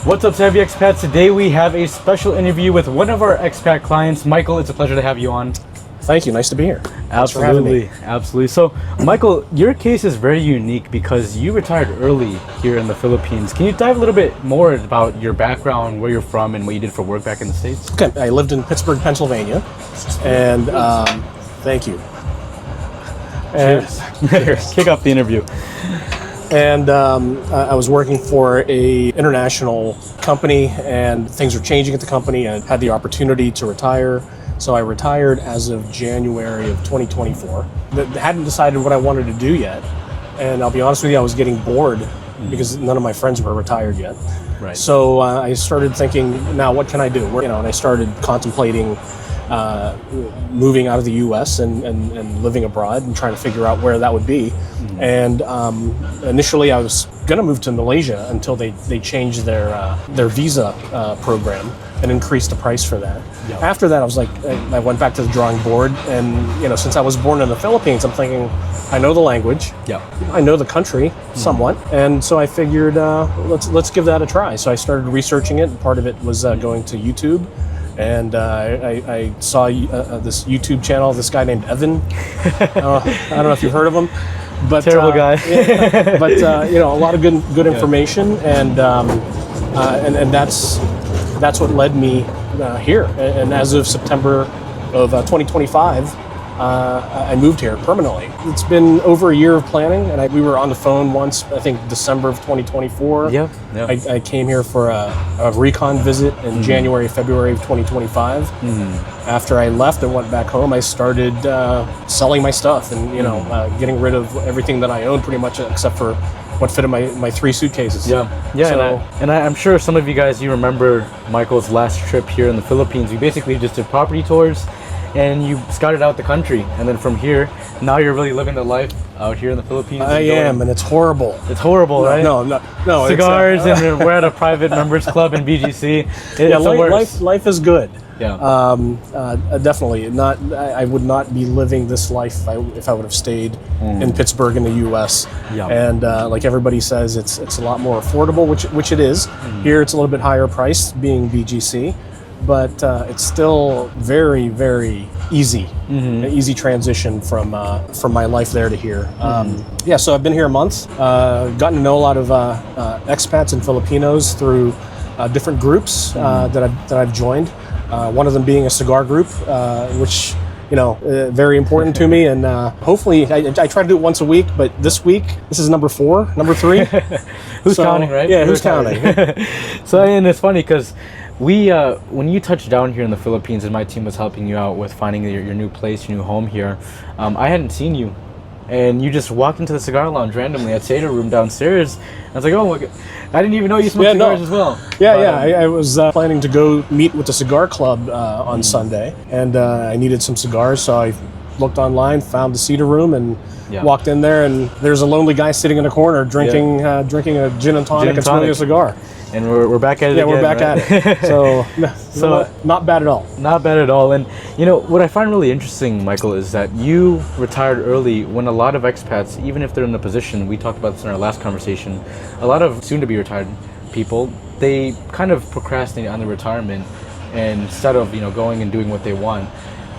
What's up, Savvy Expats? Today we have a special interview with one of our expat clients. Michael, it's a pleasure to have you on. Thank you. Nice to be here. Absolutely, absolutely. So, Michael, your case is very unique because you retired early here in the Philippines. Can you dive a little bit more about your background, where you're from, and what you did for work back in the States? Okay, I lived in Pittsburgh, Pennsylvania, and thank you. Cheers. Kick off the interview. And I was working for a international company, and things were changing at the company, and had the opportunity to retire. So I retired as of January of 2024. Hadn't decided what I wanted to do yet, and I'll be honest with you, I was getting bored because none of my friends were retired yet. Right. So I started thinking, now what can I do? And I started contemplating moving out of the U.S. and living abroad and trying to figure out where that would be. Mm-hmm. And initially, I was going to move to Malaysia until they changed their visa program and increased the price for that. Yep. After that, I was like, I went back to the drawing board, and since I was born in the Philippines, I'm thinking, I know the language, I know the country somewhat, and so I figured let's give that a try. So I started researching it, and part of it was going to YouTube. And I saw this YouTube channel, this guy named Evan. I don't know if you've heard of him, but terrible guy. Yeah, but a lot of good information, and that's what led me here. And as of September of 2025, I moved here permanently. It's been over a year of planning, and we were on the phone once, I think December of 2024. Yeah. I came here for a recon visit in January, February of 2025. After I left and went back home, I started selling my stuff and getting rid of everything that I owned, pretty much except for what fit in my 3 suitcases. Yeah. So, and I'm sure some of you guys, you remember Michael's last trip here in the Philippines. We basically just did property tours, and you scouted out the country, and then from here, now you're really living the life out here in the Philippines. I am, and it's horrible. It's horrible, right? No. Cigars, and we're at a private members club in BGC. Life is good. Yeah. Definitely not. I would not be living this life if I would have stayed in Pittsburgh in the U.S. Yeah. And like everybody says, it's a lot more affordable, which it is. Here, it's a little bit higher priced, being BGC. But it's still very, very easy, an easy transition from my life there to here. So I've been here a month, gotten to know a lot of expats and Filipinos through different groups that I've joined. One of them being a cigar group, which very important to me, and hopefully I try to do it once a week. But this week, this is number 3. Who's counting, right? Yeah, who's counting? So, and it's funny because when you touched down here in the Philippines and my team was helping you out with finding your new place, your new home here, I hadn't seen you, and you just walked into the cigar lounge randomly at Seder Room downstairs. I was like, oh, look, I didn't even know you smoked cigars as well. I was planning to go meet with the cigar club on Sunday, and I needed some cigars, so I looked online, found the Cedar Room, and walked in there, and there's a lonely guy sitting in a corner drinking a gin and tonic and smoking a cigar. And we're back at it again. Yeah, we're back at it. So not bad at all. Not bad at all. And what I find really interesting, Michael, is that you retired early when a lot of expats, even if they're in a position, we talked about this in our last conversation, a lot of soon-to-be retired people, they kind of procrastinate on their retirement, and instead of going and doing what they want.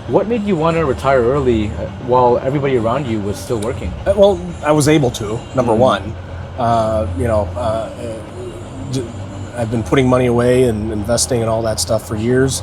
What made you want to retire early while everybody around you was still working? Well, I was able to, number one. I've been putting money away and investing and all that stuff for years,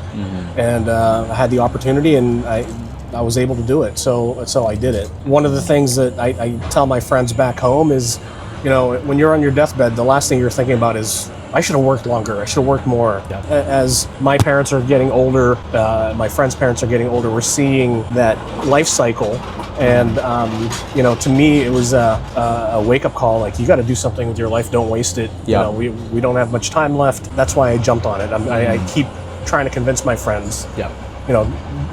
and I had the opportunity, and I was able to do it. So I did it. One of the things that I tell my friends back home is, when you're on your deathbed, the last thing you're thinking about is, I should have worked longer. I should have worked more. Yeah. As my parents are getting older, my friends' parents are getting older, we're seeing that life cycle. And, to me, it was a wake-up call. Like, you got to do something with your life. Don't waste it. Yeah. We don't have much time left. That's why I jumped on it. I keep trying to convince my friends. Yeah.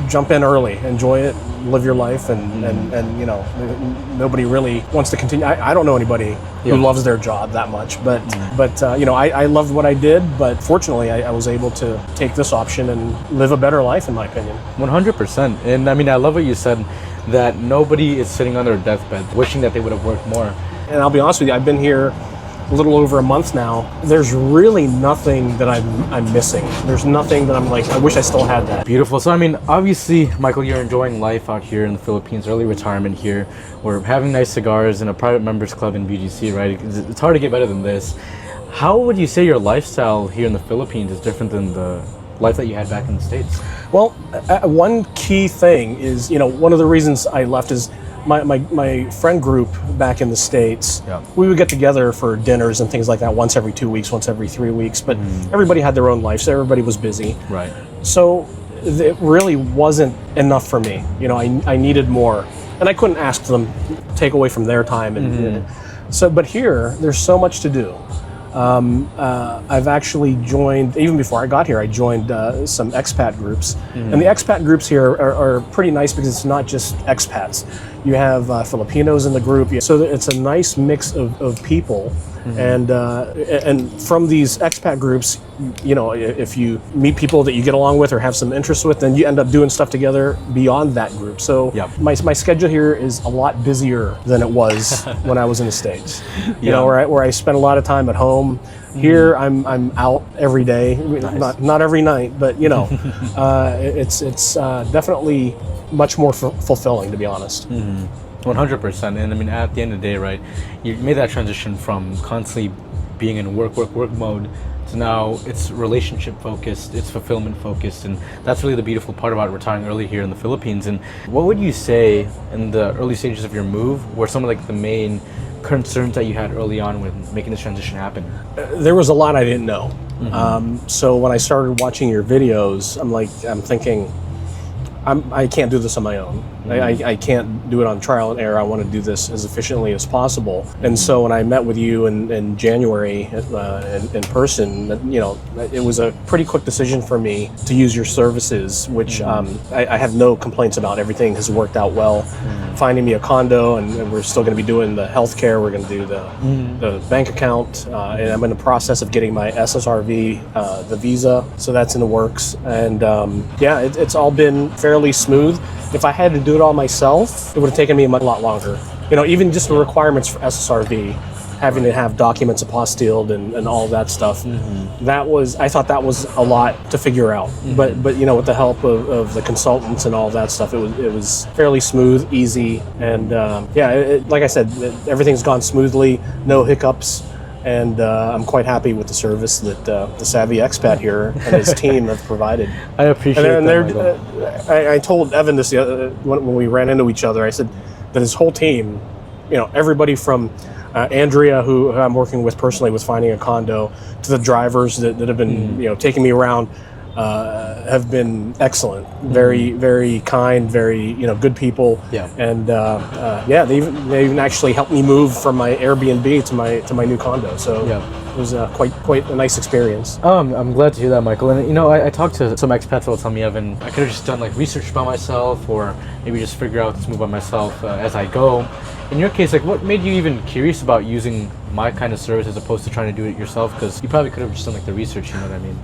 Jump in early, enjoy it, live your life, and nobody really wants to continue. I don't know anybody who loves their job that much, but I loved what I did, but fortunately I was able to take this option and live a better life, in my opinion. 100%. And I love what you said, that nobody is sitting on their deathbed wishing that they would have worked more. And I'll be honest with you, I've been here a little over a month now, there's really nothing that I'm missing. There's nothing that I'm like, I wish I still had that. Beautiful. So, I mean, obviously, Michael, you're enjoying life out here in the Philippines, early retirement here. We're having nice cigars in a private members club in BGC, right? It's hard to get better than this. How would you say your lifestyle here in the Philippines is different than the life that you had back in the States? Well, one key thing is, one of the reasons I left is my friend group back in the States. Yeah. We would get together for dinners and things like that once every 2 weeks, once every 3 weeks, but everybody had their own lives. So everybody was busy. Right. So it really wasn't enough for me. I needed more, and I couldn't ask them take away from their time. But here, there's so much to do. I've actually joined, even before I got here, I joined some expat groups. And the expat groups here are pretty nice because it's not just expats. You have Filipinos in the group, so it's a nice mix of people. And from these expat groups, if you meet people that you get along with or have some interest with, then you end up doing stuff together beyond that group. So my schedule here is a lot busier than it was when I was in the States. Where I spent a lot of time at home. Here I'm out every day, Nice. not every night, but it's definitely much more fulfilling, to be honest. 100%. And I mean, at the end of the day, right, you made that transition from constantly being in work mode to now it's relationship focused, it's fulfillment focused, and that's really the beautiful part about retiring early here in the Philippines. And what would you say in the early stages of your move were some of like the main concerns that you had early on when making this transition happen? There was a lot I didn't know. So when I started watching your videos, I'm thinking, I can't do this on my own. I can't do it on trial and error. I want to do this as efficiently as possible. And so when I met with you in January in person, it was a pretty quick decision for me to use your services, which I have no complaints about. Everything has worked out well. Finding me a condo, and we're still going to be doing the healthcare. We're going to do the bank account, and I'm in the process of getting my SSRV, the visa. So that's in the works. And it's all been fairly smooth. If I had to do it all myself, it would have taken me a lot longer. Even just the requirements for SSRV, having to have documents apostilled and all of that stuff. I thought that was a lot to figure out. But with the help of the consultants and all of that stuff, it was fairly smooth, easy, and like I said, everything's gone smoothly, no hiccups. And I'm quite happy with the service that the Savvy Expat here and his team have provided. I appreciate that, Michael. I told Evan this when we ran into each other. I said that his whole team, everybody from Andrea, who I'm working with personally with finding a condo, to the drivers that have been taking me around, have been excellent. Very, very kind, very good people. Yeah. And they even actually helped me move from my Airbnb to my new condo. So it was quite a nice experience. I'm glad to hear that, Michael. And I talked to some expats that will tell me, Evan, I could have just done like research by myself, or maybe just figure out this move by myself as I go. In your case, like, what made you even curious about using my kind of service as opposed to trying to do it yourself? Because you probably could have just done like the research. You know what I mean?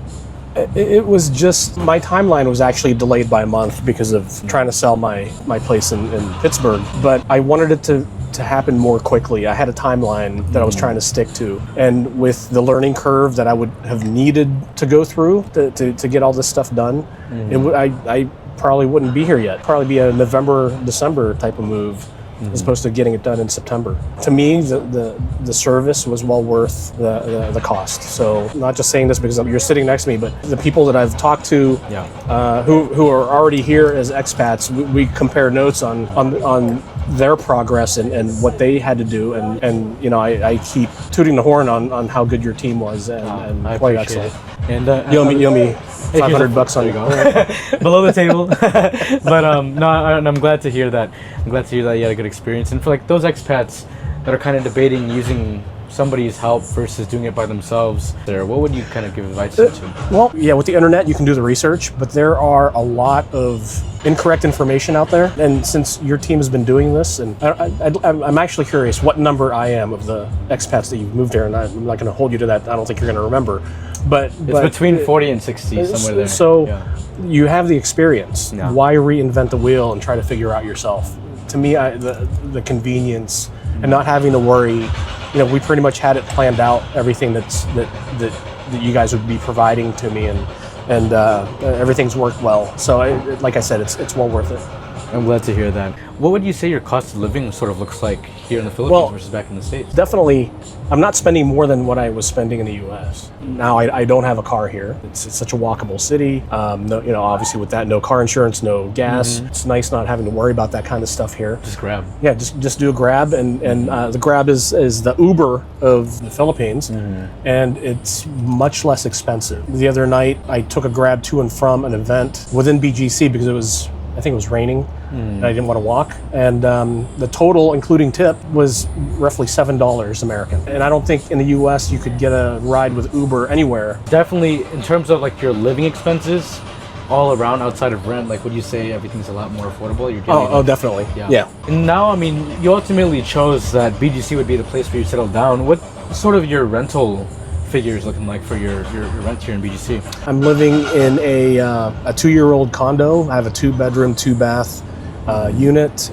It was just, my timeline was actually delayed by a month because of trying to sell my place in Pittsburgh. But I wanted it to happen more quickly. I had a timeline that I was trying to stick to. And with the learning curve that I would have needed to go through to get all this stuff done, I probably wouldn't be here yet. Probably be a November, December type of move, as opposed to getting it done in September. To me, the service was well worth the cost. So not just saying this because you're sitting next to me, but the people that I've talked to who are already here as expats, we compare notes on their progress and what they had to do. And I keep tooting the horn on how good your team was and I quite appreciate excellent. it. And You owe me $500 on you go. below the table. But I'm glad to hear that. I'm glad to hear that you had a good experience. And for like those expats that are kind of debating using somebody's help versus doing it by themselves, what would you kind of give advice to? Well, with the internet you can do the research, but there are a lot of incorrect information out there. And since your team has been doing this, and I'm actually curious what number I am of the expats that you've moved here, and I'm not going to hold you to that. I don't think you're going to remember. But it's between 40 and 60, somewhere there. So you have the experience. Yeah. Why reinvent the wheel and try to figure out yourself? To me, the convenience and not having to worry. We pretty much had it planned out, everything that you guys would be providing to me, and everything's worked well. So, like I said, it's well worth it. I'm glad to hear that. What would you say your cost of living sort of looks like here in the Philippines versus back in the States? Definitely, I'm not spending more than what I was spending in the U.S. Now, I don't have a car here. It's such a walkable city. No, obviously with that, no car insurance, no gas. It's nice not having to worry about that kind of stuff here. Just Grab. Yeah, just do a Grab, and the Grab is the Uber of the Philippines, and it's much less expensive. The other night, I took a Grab to and from an event within BGC because I think it was raining, and I didn't want to walk. And the total, including tip, was roughly $7 American. And I don't think in the U.S. you could get a ride with Uber anywhere. Definitely, in terms of like your living expenses, all around outside of rent, like would you say everything's a lot more affordable? You're Oh, definitely. Yeah. And now, I mean, you ultimately chose that BGC would be the place for you to settle down. What sort of your rental figures looking like for your rent here in BGC? I'm living in a 2-year-old condo. I have a 2-bedroom, 2-bath unit.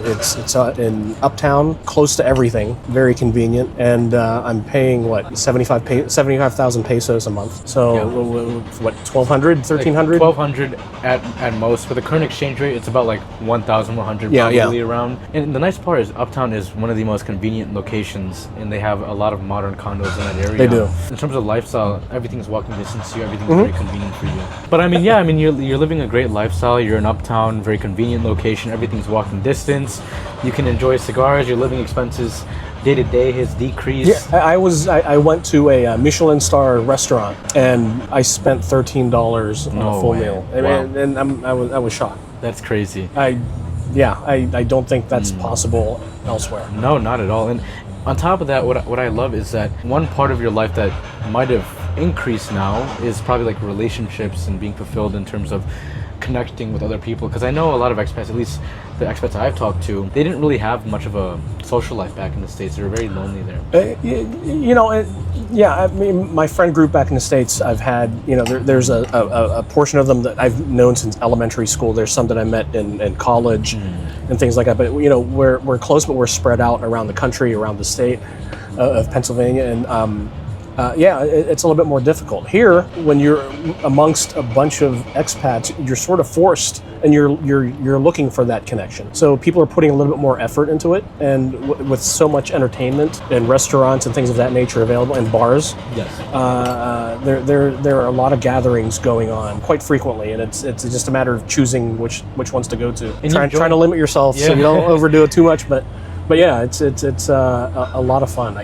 It's in Uptown, close to everything, very convenient, and I'm paying 75,000 pesos a month. So what, 1,200, 1,300? Like 1,200 at most. With the current exchange rate, it's about like 1,100 probably around. And the nice part is Uptown is one of the most convenient locations, and they have a lot of modern condos in that area. They do. In terms of lifestyle, everything's walking distance to you. Everything's very convenient for you. But I mean, you're living a great lifestyle. You're in Uptown, very convenient location. Everything's walking distance. You can enjoy cigars. Your living expenses day to day has decreased. Yeah, I went to a Michelin star restaurant and I spent $13 on a full meal. And I was shocked. That's crazy. I don't think that's possible elsewhere. No, not at all. And on top of that, what I love is that one part of your life that might have increased now is probably like relationships and being fulfilled in terms of connecting with other people, because I know a lot of expats, at least the expats I've talked to, they didn't really have much of a social life back in the States. They were very lonely there. I mean, my friend group back in the States, I've had, there's a portion of them that I've known since elementary school. There's some that I met in college and things like that. But, we're close, but we're spread out around the country, around the state of Pennsylvania. And it's a little bit more difficult. Here, when you're amongst a bunch of expats, you're sort of forced, and you're looking for that connection. So people are putting a little bit more effort into it, and with so much entertainment and restaurants and things of that nature available, and bars, there are a lot of gatherings going on quite frequently, and it's just a matter of choosing which ones to go to. And trying to limit yourself so you don't overdo it too much, but yeah, it's a lot of fun.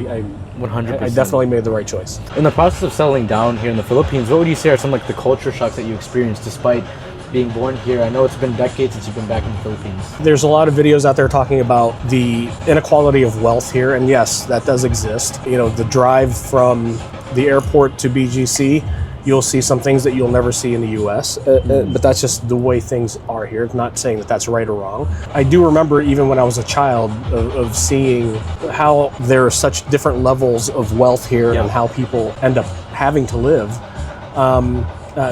100%. I definitely made the right choice. In the process of settling down here in the Philippines, what would you say are some like the culture shocks that you experienced despite being born here? I know it's been decades since you've been back in the Philippines. There's a lot of videos out there talking about the inequality of wealth here, and yes, that does exist. The drive from the airport to BGC, you'll see some things that you'll never see in the U.S., but that's just the way things are here. It's not saying that that's right or wrong. I do remember even when I was a child of seeing how there are such different levels of wealth here and how people end up having to live.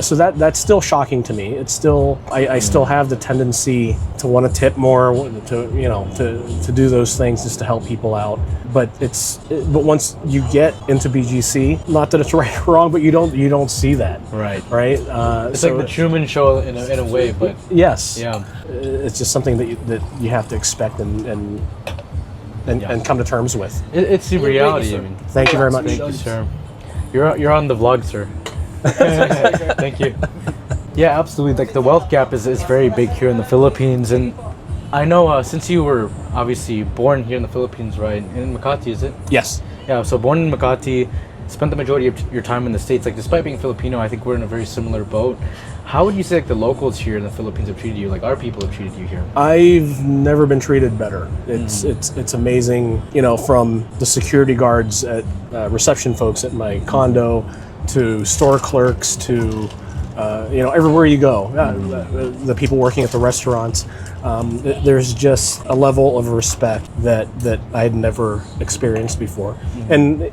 So that's still shocking to me. It's still I still have the tendency to want to tip more, to do those things just to help people out. But once you get into BGC, not that it's right or wrong, but you don't see that. Right. It's like the Truman Show in a way, but yes, it's just something that you have to expect and come to terms with. It's the reality. Thank you very much. Thank you, sir. You're on the vlog, sir. Thank you. Yeah, absolutely. Like the wealth gap is very big here in the Philippines, and I know since you were obviously born here in the Philippines, right? In Makati, is it? Yes. Yeah. So born in Makati, spent the majority of your time in the States. Like despite being Filipino, I think we're in a very similar boat. How would you say like the locals here in the Philippines have treated you? Like our people have treated you here? I've never been treated better. It's amazing. From the security guards at reception folks at my condo, to store clerks, to everywhere you go, the people working at the restaurants, there's just a level of respect that I had never experienced before. And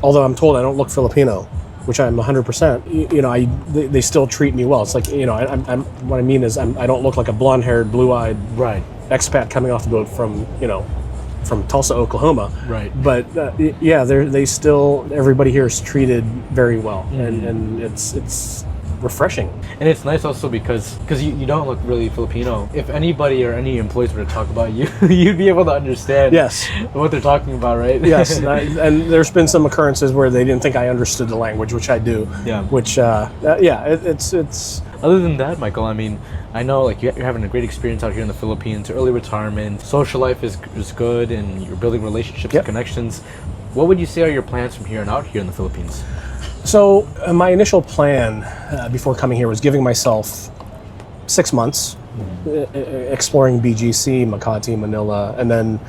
although I'm told I don't look Filipino, which I'm 100%, they still treat me well. It's like I'm what I mean is I don't look like a blonde-haired, blue-eyed right expat coming off the boat from from Tulsa, Oklahoma. Right. But yeah, they still, everybody here is treated very well, and it's refreshing. And it's nice also because you don't look really Filipino. If anybody or any employees were to talk about you, you'd be able to understand Yes. what they're talking about, right? Yes, and there's been some occurrences where they didn't think I understood the language, which I do. Yeah. Which, it's. Other than that, Michael, I mean, I know like you're having a great experience out here in the Philippines, early retirement, social life is good, and you're building relationships Yep. and connections. What would you say are your plans from here on out here in the Philippines? So my initial plan before coming here was giving myself 6 months, exploring BGC, Makati, Manila, and then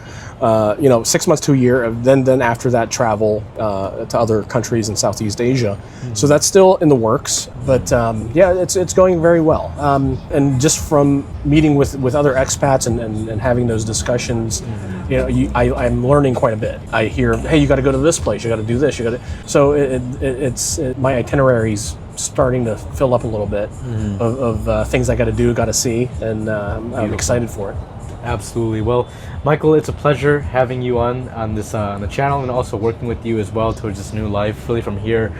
6 months to a year. Then after that, travel to other countries in Southeast Asia. So that's still in the works, but yeah, it's going very well. And just from meeting with other expats and having those discussions, I'm learning quite a bit. I hear, hey, you got to go to this place, you got to do this, you got to. So my itinerary's starting to fill up a little bit of things I got to do, got to see, and I'm excited for it. Absolutely. Well, Michael, it's a pleasure having you on this on the channel, and also working with you as well towards this new life. Really, from here,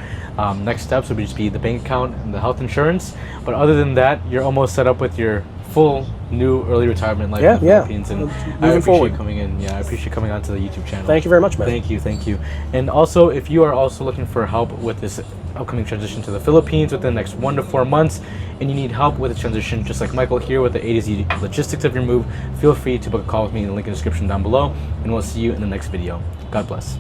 next steps would just be the bank account and the health insurance. But other than that, you're almost set up with your full new early retirement life in the Philippines. And I appreciate coming in. Yeah, I appreciate coming onto the YouTube channel. Thank you very much, man. Thank you. And also, if you are also looking for help with this upcoming transition to the Philippines within the next 1 to 4 months, and you need help with the transition, just like Michael here with the A to Z logistics of your move, feel free to book a call with me in the link in the description down below, and we'll see you in the next video. God bless.